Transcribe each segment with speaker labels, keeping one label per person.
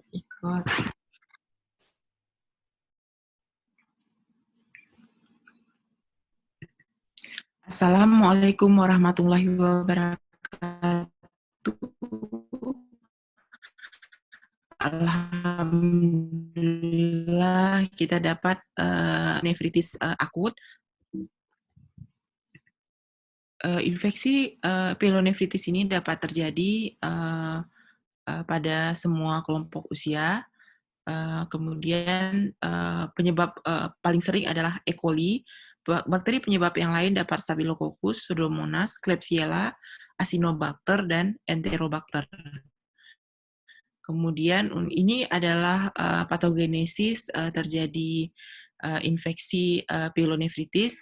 Speaker 1: Ikut. Assalamualaikum warahmatullahi wabarakatuh. Alhamdulillah kita dapat nefritis akut. Infeksi pielonefritis ini dapat terjadi pada semua kelompok usia. Kemudian penyebab paling sering adalah E. coli. Bakteri penyebab yang lain dapat Staphylococcus, Pseudomonas, Klebsiella, Acinetobacter, dan Enterobacter. Kemudian ini adalah patogenesis terjadi infeksi pielonefritis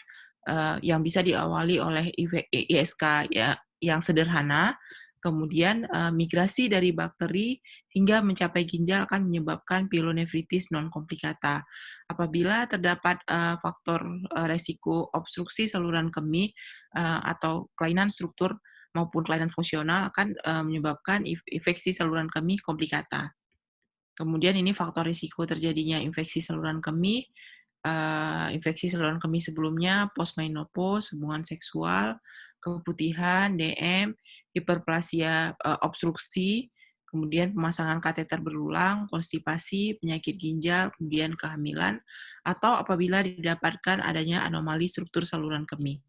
Speaker 1: yang bisa diawali oleh ISK ya, yang sederhana, kemudian migrasi dari bakteri hingga mencapai ginjal akan menyebabkan pielonefritis non komplikata. Apabila terdapat faktor resiko obstruksi saluran kemih atau kelainan struktur maupun kelainan fungsional akan menyebabkan infeksi saluran kemih komplikata. Kemudian ini faktor risiko terjadinya infeksi saluran kemih, infeksi saluran kemih sebelumnya, postmenopause, hubungan seksual, keputihan, DM, hiperplasia obstruksi, kemudian pemasangan kateter berulang, konstipasi, penyakit ginjal, kemudian kehamilan, atau apabila didapatkan adanya anomali struktur saluran kemih.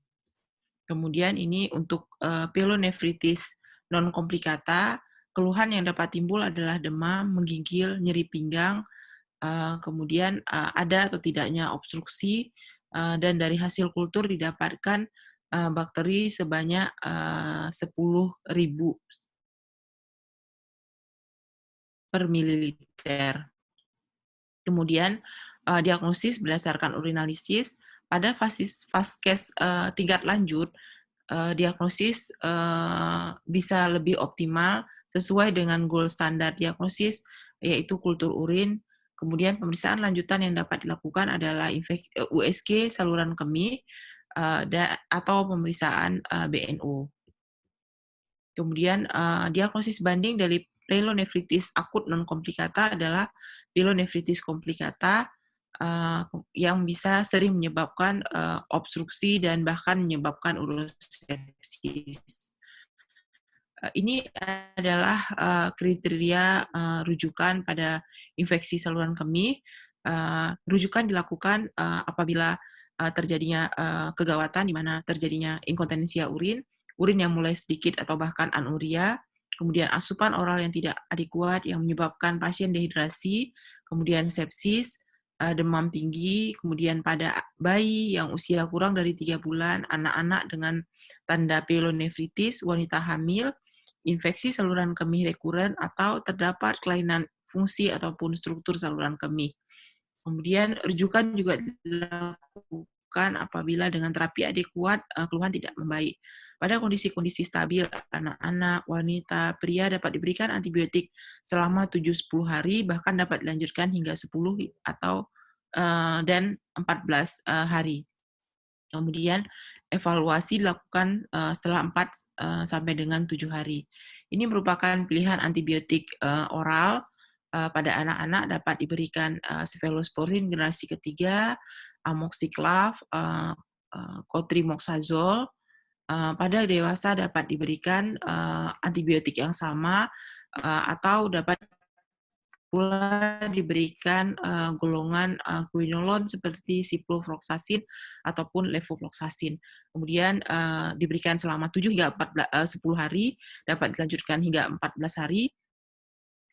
Speaker 1: Kemudian ini untuk pielonefritis non komplikata, keluhan yang dapat timbul adalah demam, menggigil, nyeri pinggang, kemudian ada atau tidaknya obstruksi, dan dari hasil kultur didapatkan bakteri sebanyak 10.000 per mililiter. Kemudian diagnosis berdasarkan urinalisis pada vaskes tingkat lanjut, diagnosis bisa lebih optimal sesuai dengan gold standar diagnosis, yaitu kultur urin. Kemudian pemeriksaan lanjutan yang dapat dilakukan adalah USG saluran kemih atau pemeriksaan BNO. Kemudian diagnosis banding dari pielonefritis akut non komplikata adalah pielonefritis komplikata yang bisa sering menyebabkan obstruksi dan bahkan menyebabkan urosepsis. Ini adalah kriteria rujukan pada infeksi saluran kemih. Rujukan dilakukan apabila terjadinya kegawatan di mana terjadinya inkontinensia urin, urin yang mulai sedikit atau bahkan anuria, kemudian asupan oral yang tidak adekuat yang menyebabkan pasien dehidrasi, kemudian sepsis, demam tinggi, kemudian pada bayi yang usia kurang dari 3 bulan, anak-anak dengan tanda pielonefritis, wanita hamil, infeksi saluran kemih rekuren, atau terdapat kelainan fungsi ataupun struktur saluran kemih. Kemudian rujukan juga dilakukan apabila dengan terapi adekuat keluhan tidak membaik. Pada kondisi-kondisi stabil, anak-anak, wanita, pria dapat diberikan antibiotik selama 7-10 hari, bahkan dapat dilanjutkan hingga 10 atau dan 14 hari. Kemudian evaluasi dilakukan setelah 4 sampai dengan 7 hari. Ini merupakan pilihan antibiotik oral pada anak-anak dapat diberikan cephalosporin generasi ketiga, amoxiclav, cotrimoxazole. Pada dewasa dapat diberikan antibiotik yang sama atau dapat pula diberikan golongan quinolone seperti ciprofloxacin ataupun levofloxacin. Kemudian diberikan selama 7 hingga 10 hari, dapat dilanjutkan hingga 14 hari.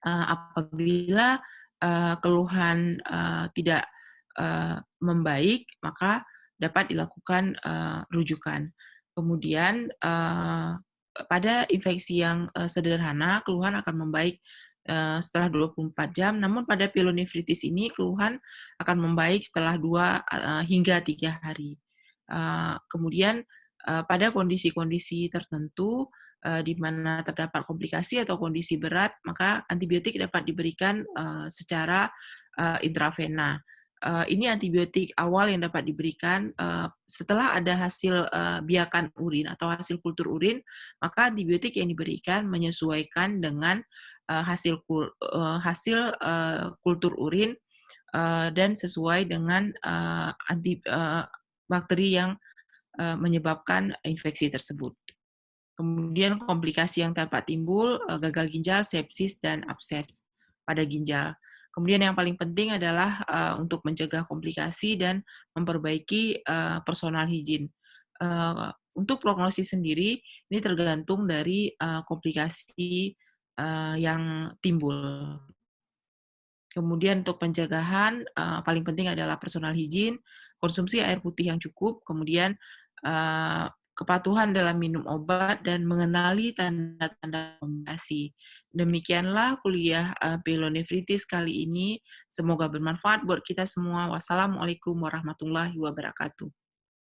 Speaker 1: Apabila keluhan tidak membaik, maka dapat dilakukan rujukan. Kemudian pada infeksi yang sederhana, keluhan akan membaik setelah 24 jam, namun pada pielonefritis ini keluhan akan membaik setelah 2 hingga 3 hari. Kemudian pada kondisi-kondisi tertentu di mana terdapat komplikasi atau kondisi berat, maka antibiotik dapat diberikan secara intravena. Ini antibiotik awal yang dapat diberikan setelah ada hasil biakan urin atau hasil kultur urin, maka antibiotik yang diberikan menyesuaikan dengan kultur urin dan sesuai dengan bakteri yang menyebabkan infeksi tersebut. Kemudian komplikasi yang dapat timbul, gagal ginjal, sepsis, dan abses pada ginjal. Kemudian yang paling penting adalah untuk mencegah komplikasi dan memperbaiki personal hygiene. Untuk prognosis sendiri, ini tergantung dari komplikasi yang timbul. Kemudian untuk pencegahan, paling penting adalah personal hygiene, konsumsi air putih yang cukup, kemudian kepatuhan dalam minum obat, dan mengenali tanda-tanda komplikasi. Demikianlah kuliah pyelonefritis kali ini. Semoga bermanfaat buat kita semua. Wassalamualaikum warahmatullahi wabarakatuh.